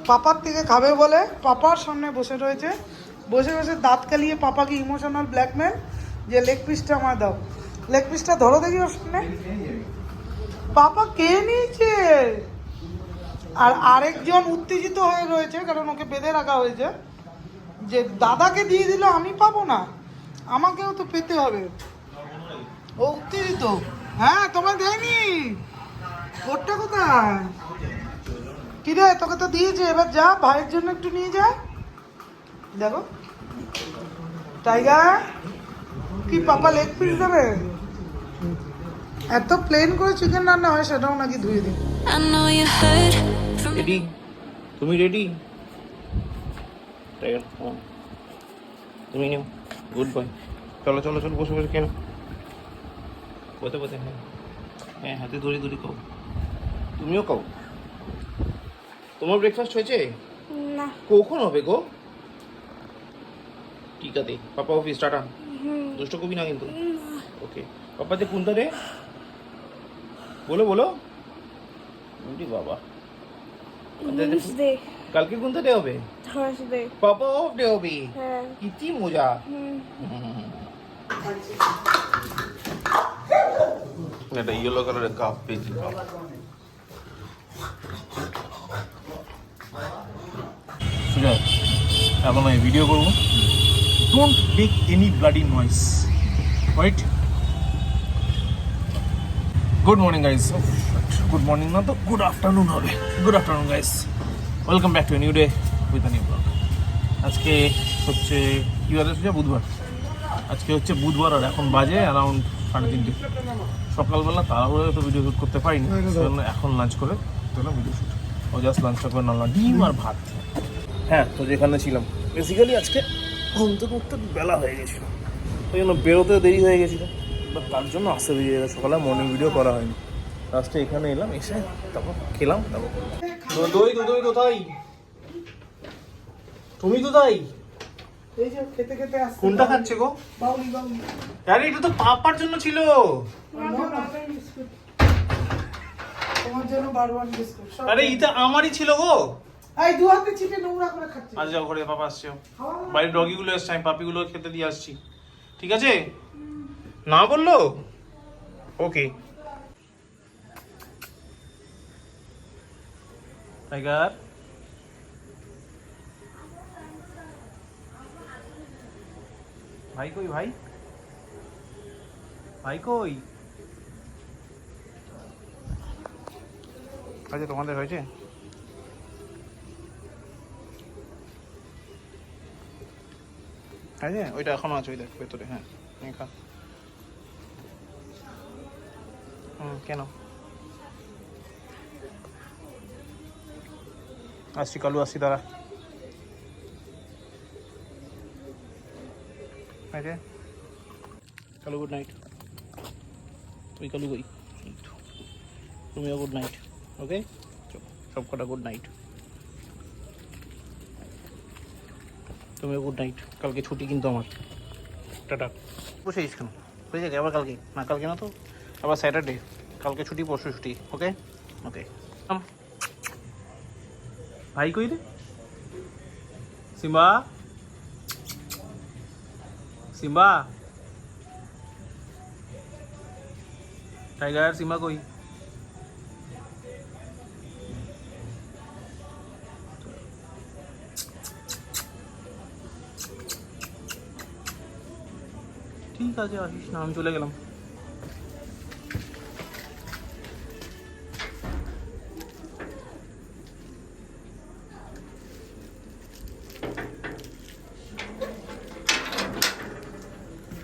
পাপার থেকে খাবে বলে পাপার সামনে বসে রয়েছে, বসে বসে দাঁত কালিয়ে পাপাকে ইমোশনাল ব্ল্যাকমেল যে লেগ পিসটা আমার দাও, লেগ পিসটা ধরো দেখি ওর সামনে। পাপা কে নিয়েছে, আর আরেকজন উত্তেজিত হয়ে রয়েছে কারণ ওকে বেঁধে রাখা হয়েছে যে দাদাকে দিয়ে দিল আমি পাবো না, আমাকেও তো পেতে হবে। ও উত্তেজিত। হ্যাঁ তোমায় দেয়নি, ওরটা কোথায়? কি রে তোকে তো দিয়েছে, এবার যা ভাইয়ের জন্য একটু নিয়ে যা। দেখো টাইগার কি পাপা লেগ পিস দেবে? এত প্লেন করে চিকেন রান্না হয় সেটাও নাকি ধুয়ে দিই। রেডি? তুমি রেডি? টাইগার তুমি নিও, গুড বয়। চলো চলো চলো, বসে বসে কেন বসে বসে, হ্যাঁ হ্যাঁ হাতে ধরে ধরে খাও, তুমিও খাও। তোমার ব্রেকফাস্ট হয়েছে? না। কখন হবে গো? ঠিক আছে, পাপা অফিস, টাটা। দুষ্ট কবি না কিন্তু। ওকে, পাপা যে কোনটা রে বলো বলো। উরি বাবা, Wednesday, কালকে কোনটা ডে হবে? Thursday. পাপা অফ ডে হবে, হ্যাঁ। কি মজা। এটা ইয়েলো কালারের কাপ পেয়েছি, কাপ। সুজয়, এখন আমি ভিডিও করবো, don't make any bloody noise, right? Good morning guys, good morning না তো গুড আফটারনুন হবে। Good afternoon guys, welcome back to new day with new blog. আজকে হচ্ছে কি বার? বুধবার। আজকে হচ্ছে বুধবার আর এখন বাজে অ্যারাউন্ড 3:30। সকালবেলা তাড়াহুড়ো তো ভিডিও শ্যুট করতে পারিনি, সেজন্য এখন লাঞ্চ করে দিলাম ভিডিও শ্যুট। ও জাস্ট লাঞ্চটা করে নামলাম, ডিম আর ভাত। হ্যাঁ, তো যেখানে ছিলাম বেসিক্যালি আজকে ঘুম থেকে উঠতে বেলা হয়ে গেছিলো, ওই জন্য বেরোতেও দেরি হয়ে গেছিলো, বাট তার জন্য আসতে বেরিয়ে গেছে, সকালে মর্নিং ভিডিও করা হয়নি। লাস্টে এখানে এলাম, এসে তারপর খেলাম। তারপর দই দই কোথায়? তুমি কোথায়? এই যে খেতে খেতে আসছে। কোনটা খাচ্ছে গো? বাউলি বাউলি। আরে এটা তো পাপার জন্য ছিল। বিস্কুট তোমার জন্য বারওয়ান বিস্কুট। আরে এটা আমারই ছিল গো। এই দু হাতে চিপে নোংরা করে খাচ্ছে। আজ যাও ঘরে, পাপা আসছে, বাইরের ডগিগুলো এসছে, আমি পাপিগুলো খেতে দিয়ে আসছি, ঠিক আছে? না বললো? ওকে টাইগার, ভাই কই? ভাই ভাই কই? আচ্ছা তোমাদের হয়েছে? হ্যাঁ, ওইটা এখনো আছে, ওই দেখ ভেতরে। হ্যাঁ খা। কেন? আসছি কালু, আসছি দাঁড়া। Kalu good night. ওই কালু কই? তুমিও গুড নাইট। ওকে, সব কটা গুড নাইট। তুমিও গুড নাইট। কালকে ছুটি কিন্তু আমার, টাটা। বসে গেছিস কেন? হয়ে যাবে আবার কালকে? না কালকে না তো, আবার স্যাটারডে। কালকে ছুটি, পরশু ছুটি। ওকে ওকে। ভাই কই রে? সিম্বা, সিম্বা, টাইগার, সিম্বা কই? ঠিক আছে, আসিস না, আমি চলে গেলাম।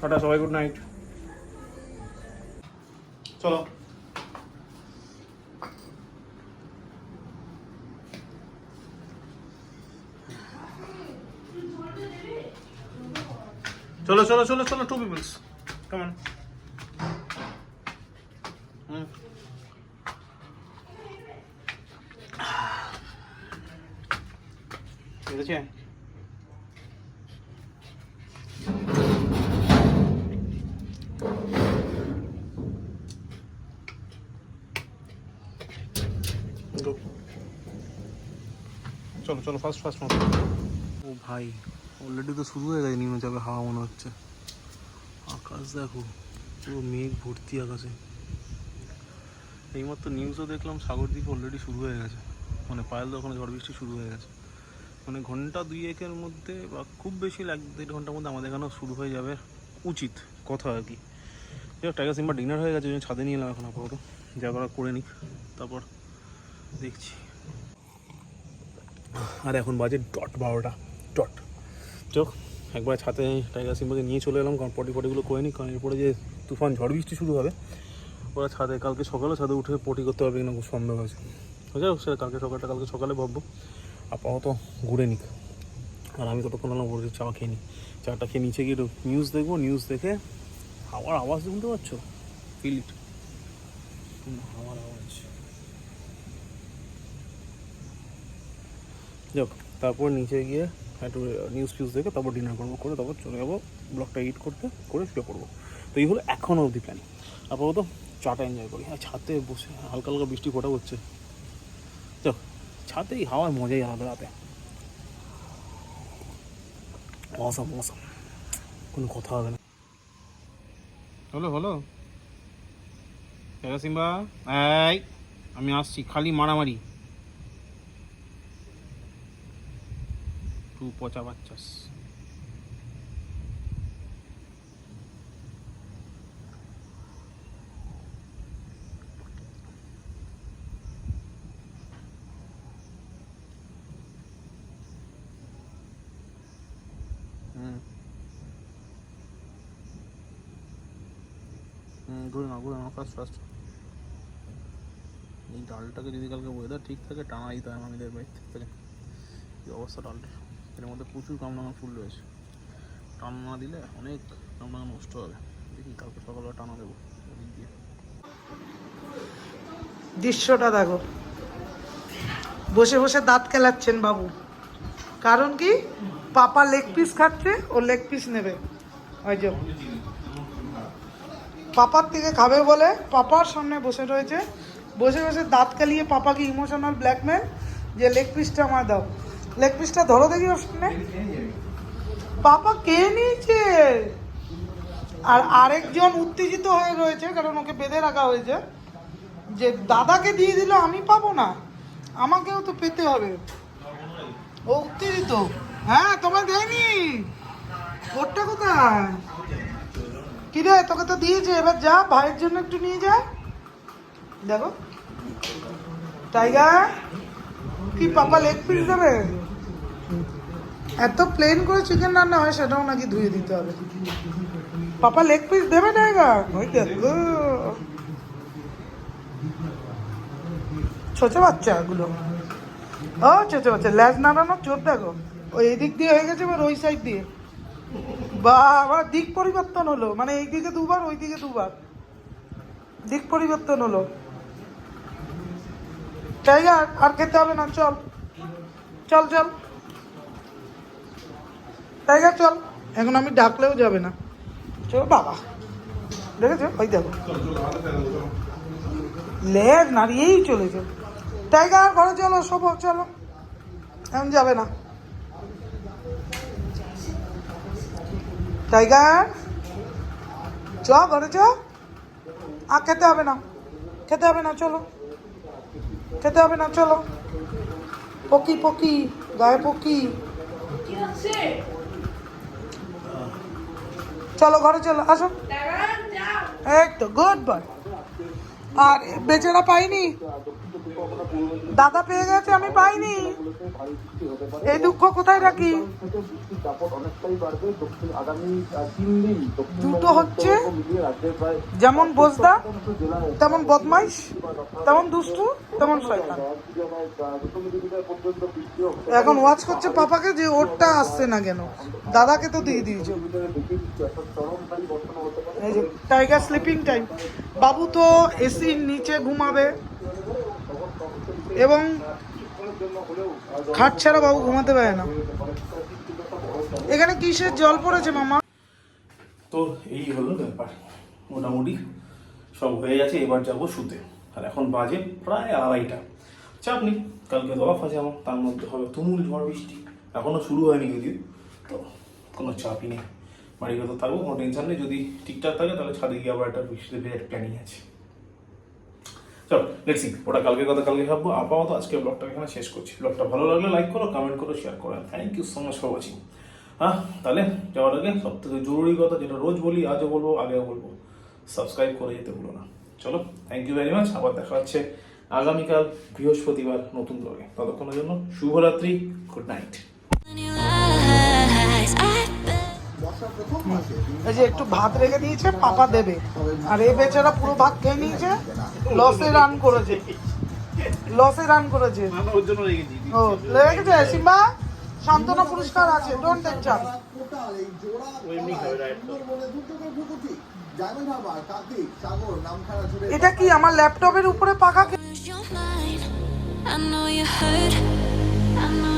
টাটা, সবাই গুড নাইট। চলো চলো চলো চলো চলো, 2 পিপলস, কাম অন। ঠিক আছে, go. চলো চলো ফার্স্ট ফার্স্ট মতো। ও ভাই অলরেডি তো শুরু হয়ে গেছে নিম্নচাপে হাওয়া মনে হচ্ছে। আকাশ দেখো পুরো মেঘ ভর্তি আকাশে। এইমাত্র নিউজও দেখলাম সাগরদ্বীপ অলরেডি শুরু হয়ে গেছে, মানে পায়েল তো ওখানে ঝড় বৃষ্টি শুরু হয়ে গেছে। মানে ঘন্টা 2-1-এর মধ্যে বা খুব বেশি 1-1.5 ঘন্টার মধ্যে আমাদের এখানেও শুরু হয়ে যাবে উচিত কথা আর কি। টাইগার সিম্বা ডিনার হয়ে গেছে, ছাদে নিয়ে এলাম এখন আপাতত, যা করা করে নিক তারপর দেখছি। আর এখন বাজে ডট 12টা ডট। চোখ একবার ছাদে টাইগার সিম্বাকে নিয়ে চলে এলাম, কারণ পটিগুলো করে নিই, কারণ এরপরে যে তুফান ঝড় বৃষ্টি শুরু হবে ওরা ছাদে কালকে সকালে ছাদে উঠে পটি করতে পারবে কিনা খুব সন্দেহ আছে। বুঝা সেটা কালকে সকালে ভাববো। আপাতত ঘুরে নিক। আর আমি ততক্ষণ হলাম বসে চা খেয়ে নিই। চাটা খেয়ে নিচে গিয়ে একটু নিউজ দেখবো, নিউজ দেখে হাওয়ার আওয়াজ শুনতে পাচ্ছ? ফিল ইট, হাওয়ার আওয়াজ। যাক তারপর নিচে গিয়ে একটু নিউজ ফিউজ দেখে তারপর ডিনার করবো, করে তারপর চলে যাবো ব্লগটা এডিট করতে, করে শুয়ে পড়বো। তো এই হলো এখনও অবধি প্ল্যান। আপাতত চাটা এনজয় করি। আর ছাদে বসে হালকা হালকা বৃষ্টি ফোটা হচ্ছে। যাক ছাদে এই হাওয়ার মজাই আলাদা রাতে। মৌসম কোনো কথা হবে না। হলো টাইগার সিম্বা এই আমি আসছি, খালি মারামারি, তুই পচা বাচ্চাস। ঘুরে না ফার্স্ট। এই ডালটাকে যদি কালকে ওয়েদার ঠিক থাকে টানা দিতে হয় আমাদের বাইক থেকে। এই অবস্থা ডালটার, এর মধ্যে প্রচুর কামরাঙা ফুল রয়েছে, টানা না দিলে অনেক কামরাঙা নষ্ট হবে। দেখি কালকে সকালবেলা টানা দেবো ওদিক দিয়ে। দৃশ্যটা দেখো, বসে বসে দাঁত কেলাচ্ছেন বাবু। কারণ কি, পাপা লেগ পিস খাচ্ছে, ও লেগ পিস নেবে। ওই যে পাপার থেকে খাবে বলে পাপার সামনে বসে রয়েছে, বসে বসে দাঁত কালিয়ে পাপাকে ইমোশনাল ব্ল্যাকমেল যে লেগ পিসটা আমার দাও, লেগ পিসটা ধরো দেখি ওর সামনে। পাপা কে নিয়েছে? আর আরেকজন উত্তেজিত হয়ে রয়েছে, কারণ ওকে বেঁধে রাখা হয়েছে যে দাদাকে দিয়ে দিল আমি পাবো না, আমাকেও তো পেতে হবে। ও উত্তেজিত। হ্যাঁ তোমায় দেয়নি, ওরটা কোথায়? কিরে তোকে তো দিয়েছে, এবার যা ভাইয়ের জন্য একটু নিয়ে যা। দেখো টাইগার কি পাপা লেগ পিস দেবে? এত প্লেন করে চিকেন রান্না হয় সেটাও নাকি ধুয়ে দিতে হবে। পাপা লেগ পিস দেবে টাইগার? ওই দেখো ছোট বাচ্চাগুলো, ও ছোট বাচ্চা ল্যাজ নাড়ানোর চোর দেখো, ওই এদিক দিয়ে হয়ে গেছে এবার ওই সাইড দিয়ে। বা আবার দিক পরিবর্তন হলো, মানে এই দিকে দুবার ওই দিকে দুবার দিক পরিবর্তন হলো। টাইগার আর খেতে হবে না, চল চল চল টাইগার চল, এখন আমি ডাকলেও যাবে না। চল বাবা, দেখেছো ওই দেখো লেজ নাড়িয়েই চলেছে। টাইগার ঘরে চলো, শোবো চলো, এখন যাবে না। টাইগার চ ঘরে চ, আর খেতে হবে না, খেতে হবে না, চলো খেতে হবে না, চলো। পকি পকি গায়ে পকি, চলো ঘরে চলো, আসো। এই তো গুড বয়। আর বেচারা পাইনি, দাদা পেয়ে গেছে, আমি পাইনি। এই দুঃখ কোথায় রাখি? দুটো হচ্ছে যেমন বোঝদা, তেমন বদমাইশ, তেমন দুষ্টু, তেমন শয়তান। এখন ওয়াচ করছে পাপাকে যে ওরটা আসছে না কেন, দাদাকে তো দিয়ে দিয়েছো। এই যে টাইগার স্লিপিং টাইম, বাবু তো এসির নিচে ঘুমাবে এবং খাট ছাড়া বাবু ঘুমাতে পারে না। এখানে কিসের জল পড়েছে মামা? তো এই হলো ব্যাপার, মোটামুটি সব হয়ে গেছে, এবার যাবো শুতে। আর এখন বাজে প্রায় 2:30। চাপ নেই, কালকে তো অফ আছে আমার, তার মধ্যে হবে তুমুল ঝড় বৃষ্টি, এখনও শুরু হয়নি যদিও, তো কোনো চাপই নেই, বাড়িতে তো থাকবো, কোনো টেনশন নেই। যদি ঠিকঠাক থাকে তাহলে ছাদে গিয়ে আবার একটা বৃষ্টিতে ভেজার প্ল্যানিং আছে। চলো লেটস সি, ওটা কালকে কথা কালকে ভাববো। আপাতত আজকে ব্লগটা এখানে শেষ করছি। ব্লগটা ভালো লাগলে লাইক করো, কমেন্ট করো, শেয়ার করো। Thank you so much for watching. হ্যাঁ, তাহলে যাওয়ার আগে সব থেকে জরুরি কথা, যেটা রোজ বলি, আজও বলবো, আগেও বলবো, সাবস্ক্রাইব করে যেতে ভুলো না। চলো, থ্যাংক ইউ ভেরি মাচ। আবার দেখা হচ্ছে আগামীকাল বৃহস্পতিবার নতুন ব্লগে। ততক্ষণের জন্য শুভরাত্রি, গুড নাইট। এই যে একটু ভাত রেখে দিয়েছে, পাপা দেবে, আর এই বেচারা পুরো ভাত খেয়ে নিয়েছে, লসে রান করেছে, লসে রান করেছে। ওর জন্য রেখেছি। ও রেখেছে সিম্বা, সান্ত্বনা পুরস্কার আছে, ডোন্ট টেনশন। এটা কি আমার ল্যাপটপের উপরে পাখা? I know you hurt. I know